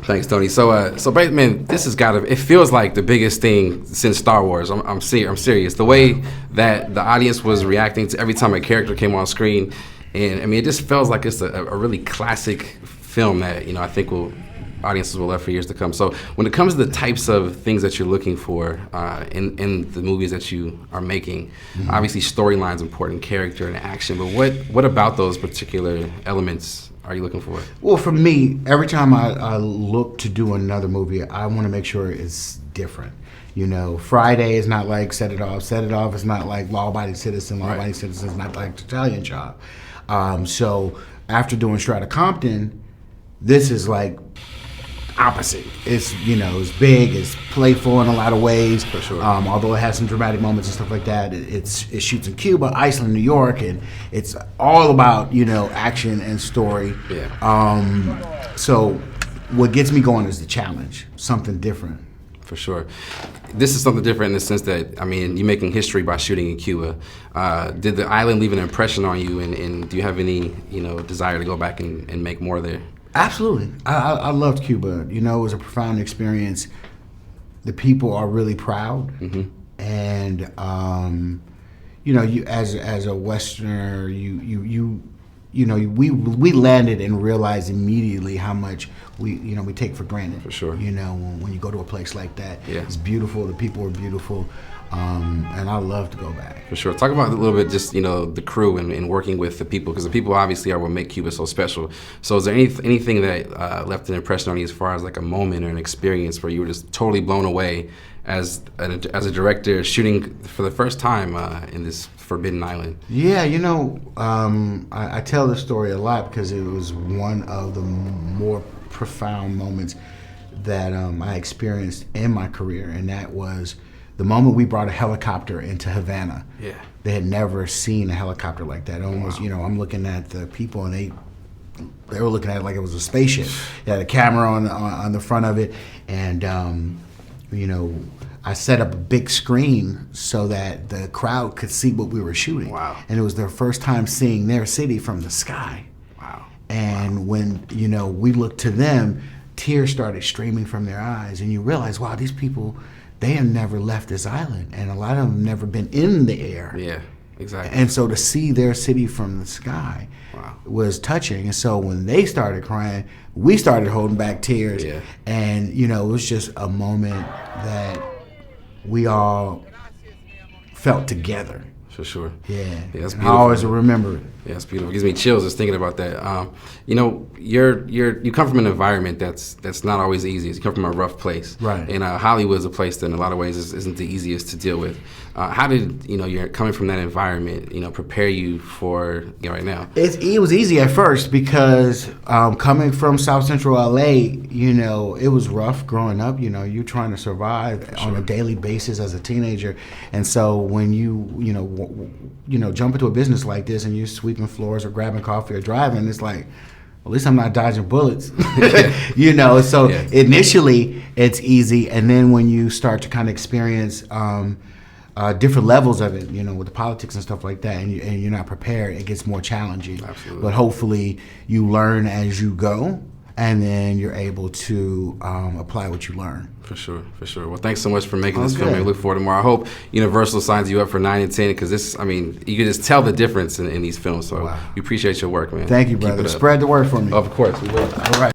Thanks, Tony. So, man, this has got to. It feels like the biggest thing since Star Wars. I'm serious. The way that the audience was reacting to every time a character came on screen, and I mean, it just feels like it's a really classic film that I think audiences will love for years to come. So, when it comes to the types of things that you're looking for in the movies that you are making, obviously storyline's important, character and action. But what about those particular elements are you looking for? Well, for me, every time I look to do another movie, I want to make sure it's different. Friday is not like Set It Off. Set It Off is not like Law Abiding Citizen. Law Abiding Citizen is not like Italian Job. So after doing Strata Compton, this is like opposite. It's it's big, it's playful in a lot of ways. For sure. Although it has some dramatic moments and stuff like that, it shoots in Cuba, Iceland, New York, and it's all about action and story. Yeah. So what gets me going is the challenge, something different. For sure. This is something different in the sense that, I mean, you're making history by shooting in Cuba. Did the island leave an impression on you, and do you have any desire to go back and make more there? Absolutely. I loved Cuba. It was a profound experience. The people are really proud. And, you as a Westerner, we landed and realized immediately how much we take for granted. For sure. When you go to a place like that, yeah. It's beautiful. The people are beautiful. And I love to go back. For sure. Talk about a little bit just, the crew and working with the people, because the people obviously are what make Cuba so special. So is there anything that left an impression on you as far as like a moment or an experience where you were just totally blown away as a director shooting for the first time in this Forbidden Island? Yeah, I tell this story a lot because it was one of the more profound moments that I experienced in my career, and that was the moment we brought a helicopter into Havana. Yeah. They had never seen a helicopter like that. Almost, wow. I'm looking at the people, and they were looking at it like it was a spaceship. It had a camera on the front of it, and I set up a big screen so that the crowd could see what we were shooting. Wow. And it was their first time seeing their city from the sky. Wow. And when we looked to them, tears started streaming from their eyes, and you realize, wow, these people, they have never left this island, and a lot of them have never been in the air. Yeah, exactly. And so to see their city from the sky, wow, was touching. And so when they started crying, we started holding back tears. Yeah. And, it was just a moment that we all felt together. For sure. Yeah. That's beautiful. I always remember it. Yeah, it's beautiful. It gives me chills just thinking about that. You come from an environment that's not always easy. You come from a rough place, right? And Hollywood's a place that in a lot of ways isn't the easiest to deal with. How did you're coming from that environment prepare you for right now? It was easy at first because coming from South Central LA, it was rough growing up. You're trying to survive on a daily basis as a teenager, and so when you jump into a business like this and you're sweeping floors or grabbing coffee or driving, it's like, at least I'm not dodging bullets. So yeah. Initially it's easy, and then when you start to kind of experience different levels of it, with the politics and stuff like that, and you're not prepared, it gets more challenging. Absolutely. But hopefully you learn as you go, and then you're able to apply what you learn. For sure. Well, thanks so much for making this film. I look forward to more. I hope Universal signs you up for 9 and 10, because you can just tell the difference in these films. So wow. We appreciate your work, man. Thank you, brother. Spread the word for me. Of course, we will. All right.